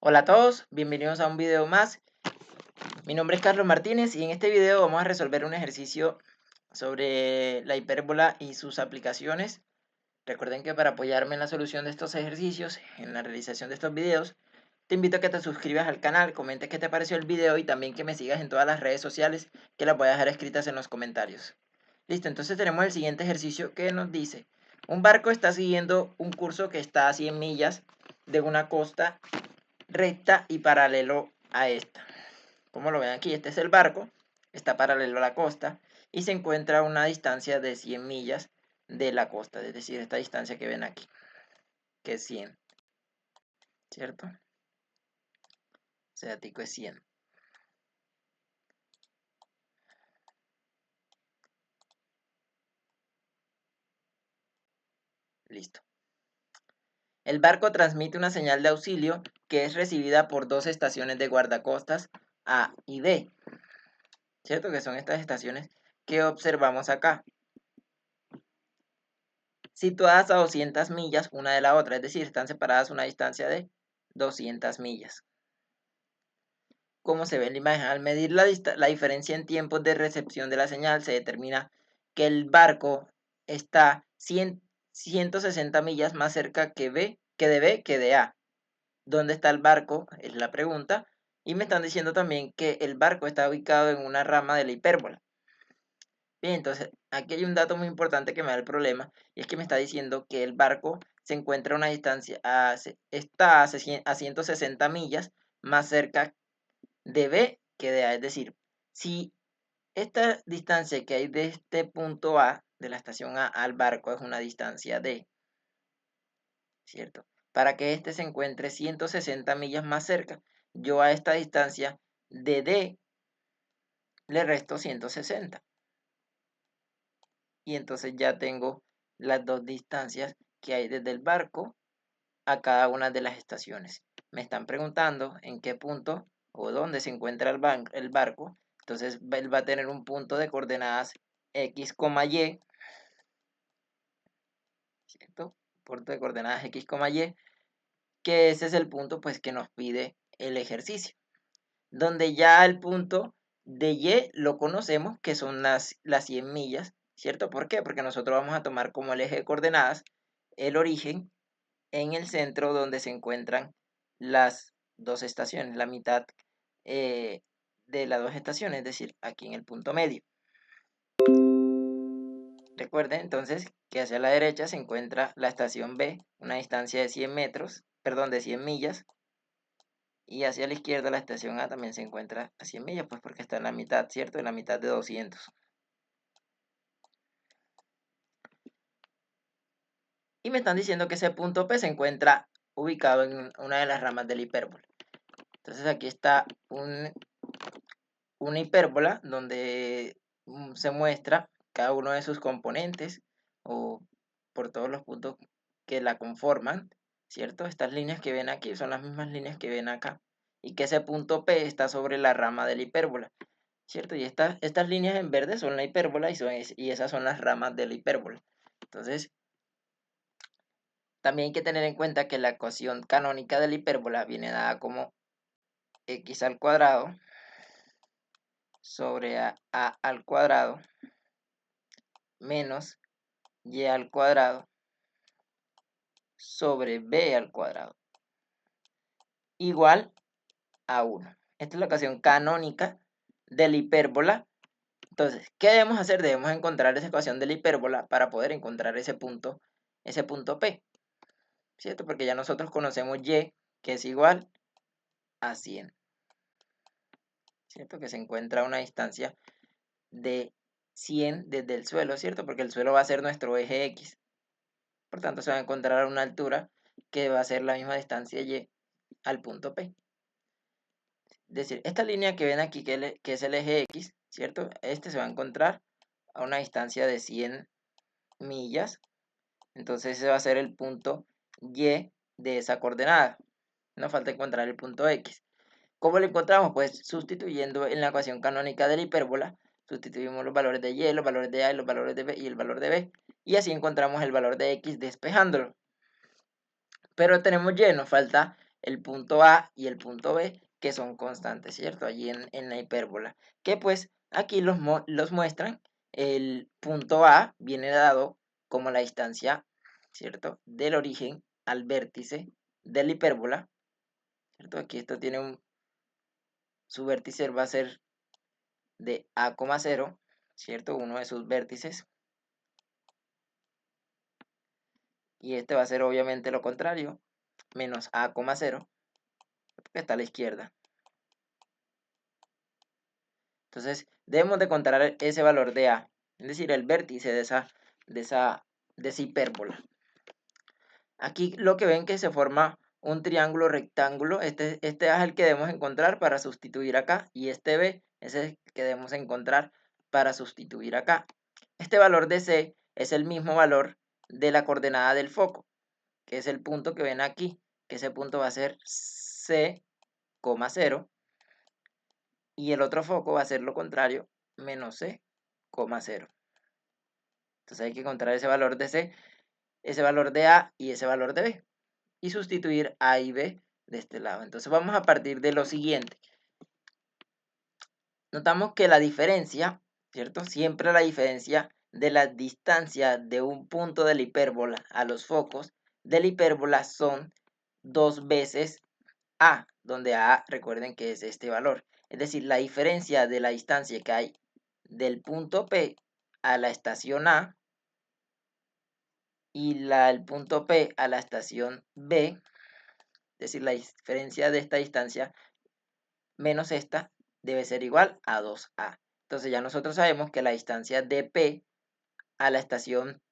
Hola a todos, bienvenidos a un video más. Mi nombre es Carlos Martínez y en este video vamos a resolver un ejercicio sobre la hipérbola y sus aplicaciones. Recuerden que para apoyarme en la solución de estos ejercicios, en la realización de estos videos, te invito a que te suscribas al canal, comentes qué te pareció el video y también que me sigas en todas las redes sociales, que las voy a dejar escritas en los comentarios. Listo, entonces tenemos el siguiente ejercicio que nos dice: un barco está siguiendo un curso que está a 100 millas de una costa recta y paralelo a esta. Como lo ven aquí, este es el barco, está paralelo a la costa y se encuentra a una distancia de 100 millas de la costa, es decir, esta distancia que ven aquí, que es 100, ¿cierto? O sea, tico es 100. Listo. El barco transmite una señal de auxilio que es recibida por dos estaciones de guardacostas A y B, ¿cierto? Que son estas estaciones que observamos acá, situadas a 200 millas una de la otra, es decir, están separadas una distancia de 200 millas. Como se ve en la imagen, al medir la diferencia en tiempos de recepción de la señal, se determina que el barco está 160 millas más cerca que de B que de A. ¿Dónde está el barco? Es la pregunta. Y me están diciendo también que el barco está ubicado en una rama de la hipérbola. Bien, entonces aquí hay un dato muy importante que me da el problema, y es que me está diciendo que el barco se encuentra a una distancia, está a 160 millas más cerca de B que de A. Es decir, si esta distancia que hay de este punto A, de la estación A al barco, es una distancia D, ¿cierto? Para que este se encuentre 160 millas más cerca, yo a esta distancia de D le resto 160. Y entonces ya tengo las dos distancias que hay desde el barco a cada una de las estaciones. Me están preguntando en qué punto o dónde se encuentra el barco. Entonces él va a tener un punto de coordenadas X, Y, ¿cierto? Punto de coordenadas X, Y, que ese es el punto pues que nos pide el ejercicio. Donde ya el punto de Y lo conocemos, que son las 100 millas, ¿cierto? ¿Por qué? Porque nosotros vamos a tomar como el eje de coordenadas el origen en el centro donde se encuentran las dos estaciones, la mitad de las dos estaciones, es decir, aquí en el punto medio. Recuerden entonces que hacia la derecha se encuentra la estación B, una distancia de 100 metros, perdón, de 100 millas, y hacia la izquierda la estación A también se encuentra a 100 millas, pues porque está en la mitad, ¿cierto? En la mitad de 200. Y me están diciendo que ese punto P se encuentra ubicado en una de las ramas de la hipérbola. Entonces aquí está una hipérbola donde se muestra cada uno de sus componentes o por todos los puntos que la conforman, ¿cierto? Estas líneas que ven aquí son las mismas líneas que ven acá y que ese punto P está sobre la rama de la hipérbola, ¿cierto? Y estas líneas en verde son la hipérbola y esas son las ramas de la hipérbola. Entonces, también hay que tener en cuenta que la ecuación canónica de la hipérbola viene dada como x al cuadrado sobre a al cuadrado menos y al cuadrado sobre b al cuadrado igual a 1. Esta es la ecuación canónica de la hipérbola. Entonces, ¿qué debemos hacer? Debemos encontrar esa ecuación de la hipérbola para poder encontrar ese punto P, ¿cierto? Porque ya nosotros conocemos y, que es igual a 100, ¿cierto? Que se encuentra a una distancia de 100 desde el suelo, ¿cierto? Porque el suelo va a ser nuestro eje X. Por tanto, se va a encontrar a una altura que va a ser la misma distancia Y al punto P. Es decir, esta línea que ven aquí, que es el eje X, ¿cierto? Este se va a encontrar a una distancia de 100 millas. Entonces ese va a ser el punto Y de esa coordenada. Nos falta encontrar el punto X. ¿Cómo lo encontramos? Pues sustituyendo en la ecuación canónica de la hipérbola, sustituimos los valores de Y, los valores de A, los valores de B y el valor de B. Y así encontramos el valor de X despejándolo. Pero tenemos Y, nos falta el punto A y el punto B, que son constantes, ¿cierto? Allí en la hipérbola, que pues aquí los muestran. El punto A viene dado como la distancia, ¿cierto?, del origen al vértice de la hipérbola, ¿cierto? Aquí esto tiene su vértice va a ser de A,0, ¿cierto? Uno de sus vértices. Y este va a ser obviamente lo contrario, menos A,0, que está a la izquierda. Entonces, debemos de encontrar ese valor de A, es decir, el vértice de esa hipérbola. Aquí lo que ven que se forma un triángulo rectángulo. Este es el que debemos encontrar para sustituir acá. Y este B es el que debemos encontrar para sustituir acá. Este valor de C es el mismo valor de la coordenada del foco, que es el punto que ven aquí, que ese punto va a ser C, 0. Y el otro foco va a ser lo contrario, menos C, 0. Entonces hay que encontrar ese valor de C, ese valor de A y ese valor de B. Y sustituir A y B de este lado. Entonces vamos a partir de lo siguiente. Notamos que la diferencia, ¿cierto? Siempre la diferencia de la distancia de un punto de la hipérbola a los focos de la hipérbola son 2 veces A, donde A, recuerden que es este valor. Es decir, la diferencia de la distancia que hay del punto P a la estación A y el punto P a la estación B, es decir, la diferencia de esta distancia menos esta debe ser igual a 2A. Entonces ya nosotros sabemos que la distancia de P a la estación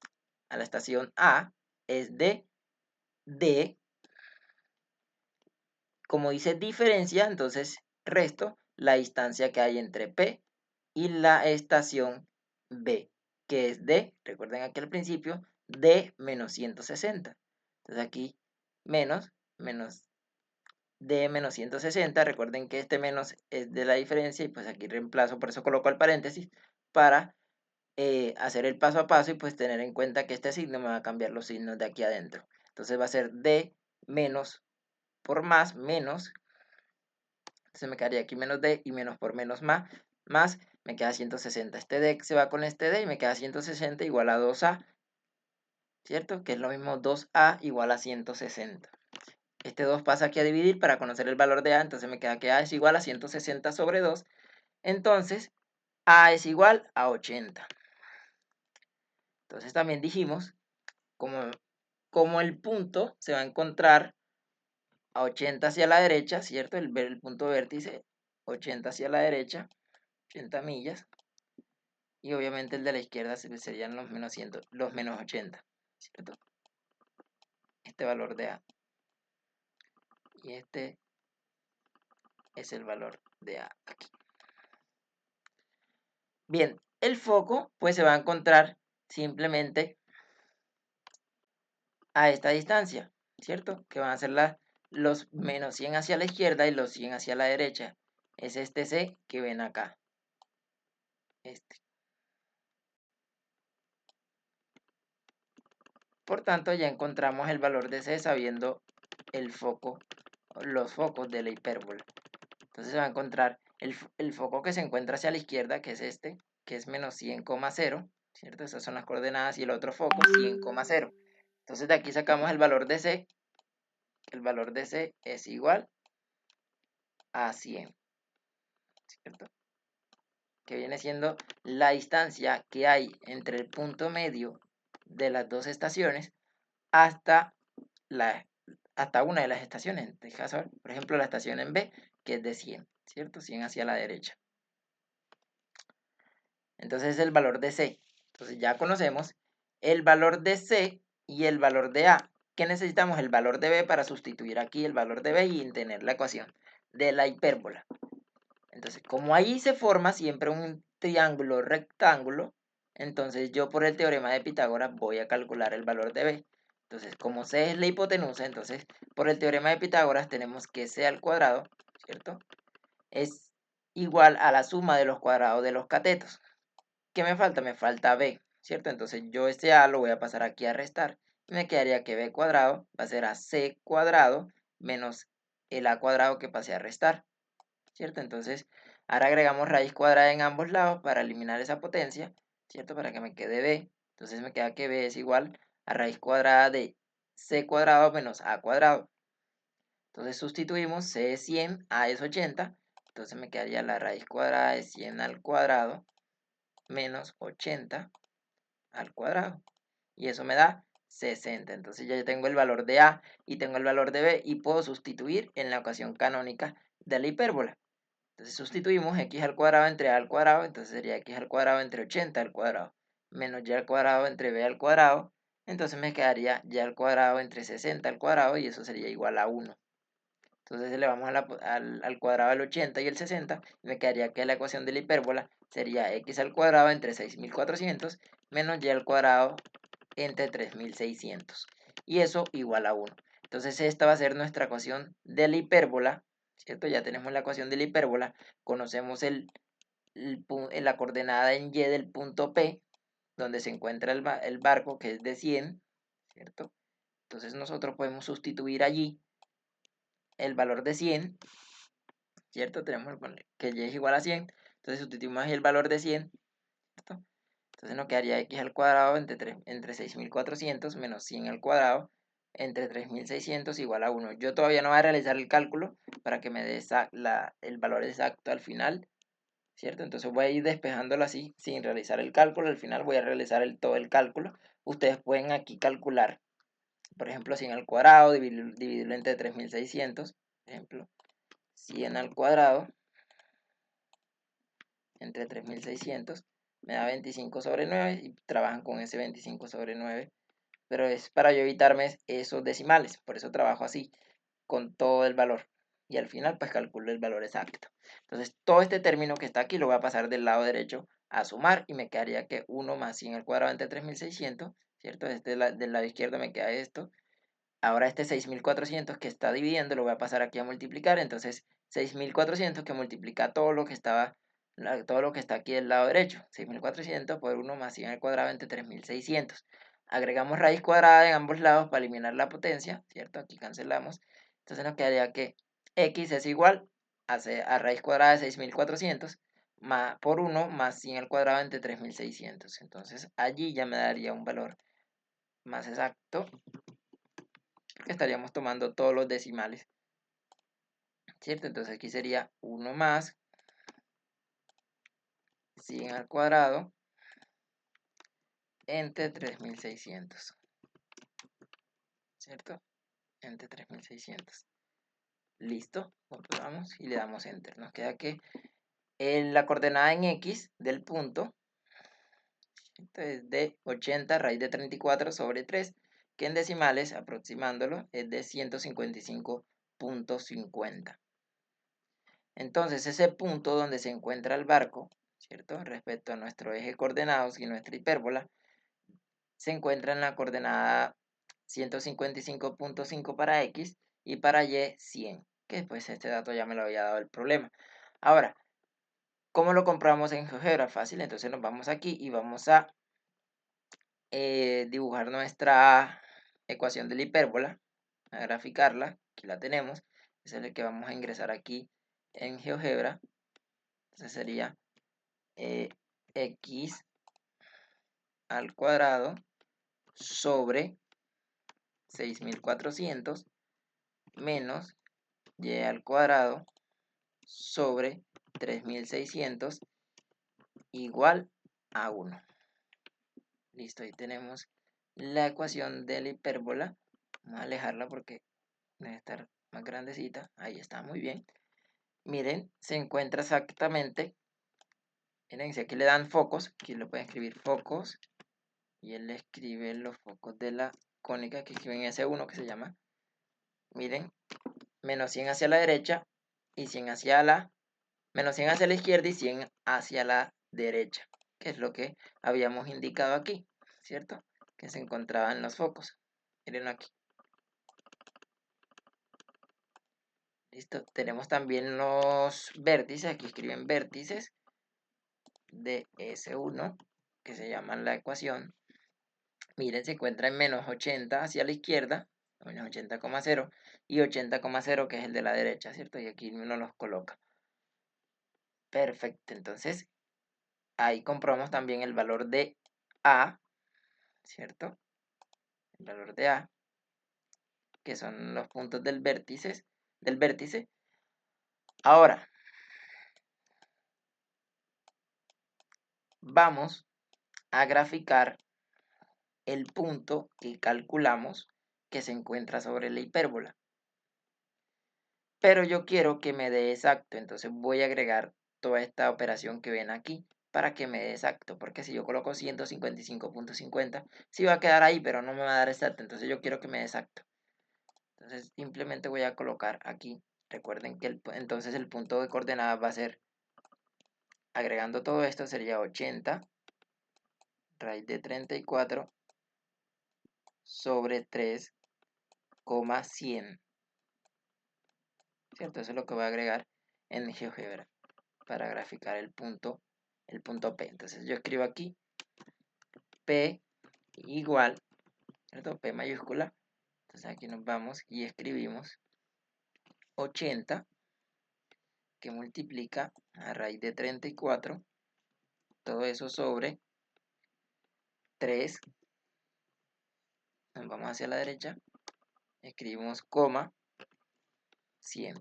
A es de D. Como dice diferencia, entonces resto la distancia que hay entre P y la estación B, que es D, recuerden aquí al principio, D menos 160. Entonces aquí menos D menos 160, recuerden que este menos es de la diferencia y pues aquí reemplazo, por eso coloco el paréntesis, para hacer el paso a paso y pues tener en cuenta que este signo me va a cambiar los signos de aquí adentro. Entonces va a ser D menos por más, menos, entonces me quedaría aquí menos D y menos por menos más, me queda 160. Este D se va con este D y me queda 160 igual a 2A, ¿cierto? Que es lo mismo 2A igual a 160. Este 2 pasa aquí a dividir para conocer el valor de A, entonces me queda que A es igual a 160 sobre 2. Entonces, A es igual a 80. Entonces también dijimos, como el punto se va a encontrar a 80 hacia la derecha, ¿cierto? El punto vértice, 80 hacia la derecha, 80 millas. Y obviamente el de la izquierda serían los menos 80, ¿cierto? Este valor de A. Y este es el valor de A aquí. Bien, el foco pues se va a encontrar simplemente a esta distancia, ¿cierto? Que van a ser los menos 100 hacia la izquierda y los 100 hacia la derecha. Es este C que ven acá. Este. Por tanto, ya encontramos el valor de C sabiendo los focos de la hipérbola. Entonces se va a encontrar el foco que se encuentra hacia la izquierda, que es este, que es menos 100,0, ¿cierto? Esas son las coordenadas, y el otro foco 100,0. Entonces de aquí sacamos el valor de C. El valor de C es igual a 100, ¿cierto? Que viene siendo la distancia que hay entre el punto medio de las dos estaciones hasta una de las estaciones. Por ejemplo, la estación en B, que es de 100, ¿cierto? 100 hacia la derecha. Entonces es el valor de C. Entonces ya conocemos el valor de C y el valor de A. ¿Qué necesitamos? El valor de B para sustituir aquí el valor de B y tener la ecuación de la hipérbola. Entonces, como ahí se forma siempre un triángulo rectángulo, entonces yo por el teorema de Pitágoras voy a calcular el valor de B. Entonces, como C es la hipotenusa, entonces por el teorema de Pitágoras tenemos que C al cuadrado, ¿cierto? Es igual a la suma de los cuadrados de los catetos. ¿Qué me falta? Me falta B, ¿cierto? Entonces yo este A lo voy a pasar aquí a restar. Y me quedaría que B cuadrado va a ser a C cuadrado menos el a cuadrado que pasé a restar, ¿cierto? Entonces, ahora agregamos raíz cuadrada en ambos lados para eliminar esa potencia, ¿cierto? Para que me quede b. Entonces me queda que b es igual a raíz cuadrada de c cuadrado menos a cuadrado. Entonces sustituimos, c es 100, a es 80, entonces me quedaría la raíz cuadrada de 100 al cuadrado menos 80 al cuadrado. Y eso me da 60. Entonces ya tengo el valor de a y tengo el valor de b y puedo sustituir en la ecuación canónica de la hipérbola. Entonces sustituimos x al cuadrado entre a al cuadrado, entonces sería x al cuadrado entre 80 al cuadrado, menos y al cuadrado entre b al cuadrado, entonces me quedaría y al cuadrado entre 60 al cuadrado y eso sería igual a 1. Entonces elevamos al cuadrado el 80 y el 60, y me quedaría que la ecuación de la hipérbola sería x al cuadrado entre 6400 menos y al cuadrado entre 3600. Y eso igual a 1. Entonces esta va a ser nuestra ecuación de la hipérbola, ¿cierto? Ya tenemos la ecuación de la hipérbola, conocemos la coordenada en y del punto P, donde se encuentra el barco, que es de 100, ¿cierto? Entonces nosotros podemos sustituir allí el valor de 100, ¿cierto? Tenemos que y es igual a 100, entonces sustituimos ahí el valor de 100, ¿cierto? Entonces nos quedaría x al cuadrado entre 6400 menos 100 al cuadrado entre 3600 igual a 1. Yo todavía no voy a realizar el cálculo para que me dé el valor exacto al final, ¿cierto? Entonces voy a ir despejándolo así sin realizar el cálculo. Al final voy a realizar todo el cálculo. Ustedes pueden aquí calcular, por ejemplo, 100 al cuadrado, dividirlo entre 3600, por ejemplo, 100 al cuadrado entre 3600 me da 25 sobre 9 y trabajan con ese 25 sobre 9, pero es para yo evitarme esos decimales, por eso trabajo así, con todo el valor, y al final pues calculo el valor exacto. Entonces todo este término que está aquí lo voy a pasar del lado derecho a sumar y me quedaría que 1 más 100 al cuadrado entre 3600, ¿cierto? Del lado izquierdo me queda esto. Ahora este 6400 que está dividiendo lo voy a pasar aquí a multiplicar, entonces 6400 que multiplica todo lo que está aquí del lado derecho, 6400 por 1 más 100 al cuadrado entre 3600. Agregamos raíz cuadrada en ambos lados para eliminar la potencia, ¿cierto? Aquí cancelamos. Entonces nos quedaría que x es igual a raíz cuadrada de 6400 por 1 más 100 al cuadrado entre 3600. Entonces allí ya me daría un valor más exacto, porque estaríamos tomando todos los decimales, ¿cierto? Entonces aquí sería 1 más 100 al cuadrado entre 3600, ¿cierto? Entre 3600. Listo, comprobamos y le damos enter. Nos queda que la coordenada en x del punto es de 80 raíz de 34 sobre 3, que en decimales, aproximándolo, es de 155.50. Entonces ese punto donde se encuentra el barco, ¿cierto? Respecto a nuestro eje coordenados y nuestra hipérbola, se encuentra en la coordenada 155.5 para x y para y 100, que después este dato ya me lo había dado el problema. Ahora, ¿cómo lo comprobamos en GeoGebra? Fácil, entonces nos vamos aquí y vamos a dibujar nuestra ecuación de la hipérbola, a graficarla, aquí la tenemos, es el que vamos a ingresar aquí en GeoGebra, entonces sería x al cuadrado sobre 6400 menos y al cuadrado sobre 3600 igual a 1. Listo, ahí tenemos la ecuación de la hipérbola. Vamos a alejarla porque debe estar más grandecita. Ahí está, muy bien. Miren, se encuentra exactamente. Miren, si aquí le dan focos, aquí lo pueden escribir focos. Y él le escribe los focos de la cónica que escriben S1 que se llama. Miren, menos 100 hacia la derecha y 100 hacia menos 100 hacia la izquierda y 100 hacia la derecha, que es lo que habíamos indicado aquí, ¿cierto? Que se encontraban los focos. Miren aquí. Listo. Tenemos también los vértices, aquí escriben vértices de S1, que se llaman la ecuación. Miren, se encuentra en menos 80 hacia la izquierda menos 80,0 y 80,0 que es el de la derecha, ¿cierto? Y aquí uno los coloca. Perfecto, entonces ahí comprobamos también el valor de A, ¿cierto? El valor de A, que son los puntos del vértice. Ahora, vamos a graficar el punto que calculamos que se encuentra sobre la hipérbola. Pero yo quiero que me dé exacto, entonces voy a agregar toda esta operación que ven aquí para que me dé exacto, porque si yo coloco 155.50, sí va a quedar ahí, pero no me va a dar exacto, entonces yo quiero que me dé exacto. Entonces simplemente voy a colocar aquí, recuerden que entonces el punto de coordenadas va a ser, agregando todo esto sería 80 raíz de 34 sobre 3,100, ¿cierto? Eso es lo que voy a agregar en GeoGebra para graficar el punto P. Entonces yo escribo aquí P igual, ¿cierto? P mayúscula. Entonces aquí nos vamos y escribimos 80 que multiplica a raíz de 34, todo eso sobre 3, nos vamos hacia la derecha, escribimos coma 100.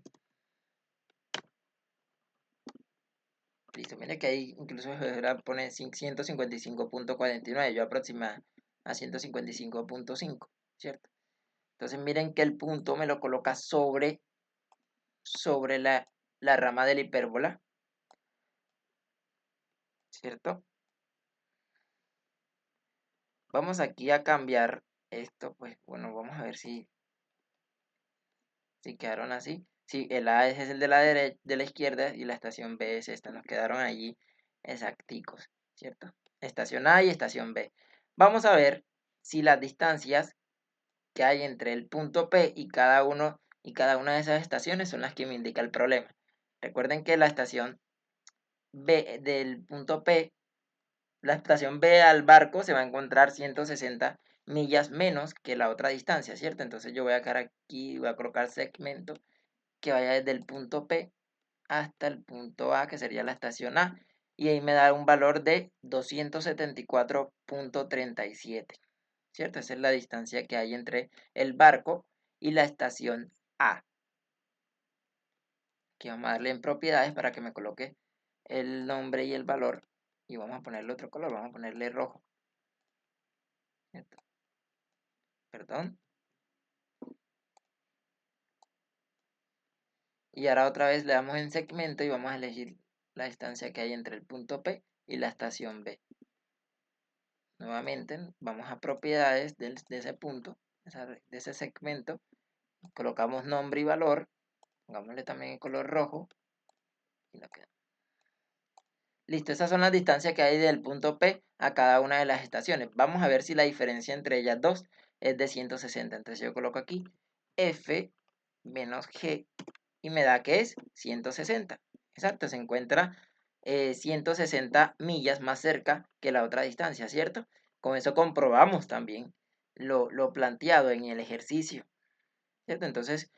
Listo, mira que ahí incluso pone 155.49, yo aproximé a 155.5, ¿cierto? Entonces miren que el punto me lo coloca sobre la rama de la hipérbola, ¿cierto? Vamos aquí a cambiar esto, pues bueno, vamos a ver si quedaron así. Sí, el A es el de la derecha, de la izquierda, y la estación B es esta, nos quedaron allí exacticos, ¿cierto? Estación A y estación B. Vamos a ver si las distancias que hay entre el punto P y cada una de esas estaciones son las que me indica el problema. Recuerden que la estación B del punto P, la estación B al barco se va a encontrar 160 millas menos que la otra distancia, ¿cierto? Entonces yo voy a quedar aquí, voy a colocar segmento que vaya desde el punto P hasta el punto A, que sería la estación A, y ahí me da un valor de 274.37, ¿cierto? Esa es la distancia que hay entre el barco y la estación A. Aquí vamos a darle en propiedades para que me coloque el nombre y el valor, y vamos a ponerle otro color, vamos a ponerle rojo, ¿cierto? Perdón. Y ahora otra vez le damos en segmento y vamos a elegir la distancia que hay entre el punto P y la estación B. Nuevamente vamos a propiedades de ese punto, de ese segmento, colocamos nombre y valor, pongámosle también el color rojo y lo quedamos. Listo, esas son las distancias que hay del punto P a cada una de las estaciones. Vamos a ver si la diferencia entre ellas dos es de 160. Entonces yo coloco aquí F menos G y me da que es 160. Exacto, se encuentra 160 millas más cerca que la otra distancia, ¿cierto? Con eso comprobamos también lo planteado en el ejercicio, ¿cierto? Entonces,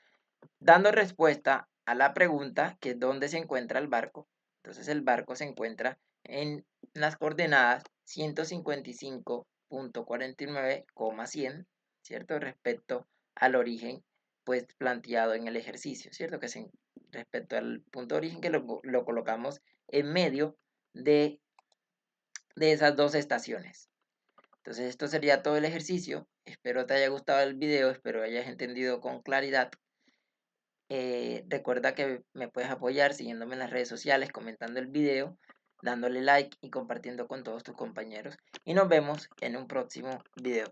dando respuesta a la pregunta que es dónde se encuentra el barco, entonces el barco se encuentra en las coordenadas 155.49,100, ¿cierto? Respecto al origen pues planteado en el ejercicio, ¿cierto? Respecto al punto de origen que lo colocamos en medio de esas dos estaciones. Entonces esto sería todo el ejercicio. Espero te haya gustado el video, espero hayas entendido con claridad. Recuerda que me puedes apoyar siguiéndome en las redes sociales, comentando el video, dándole like y compartiendo con todos tus compañeros. Y nos vemos en un próximo video.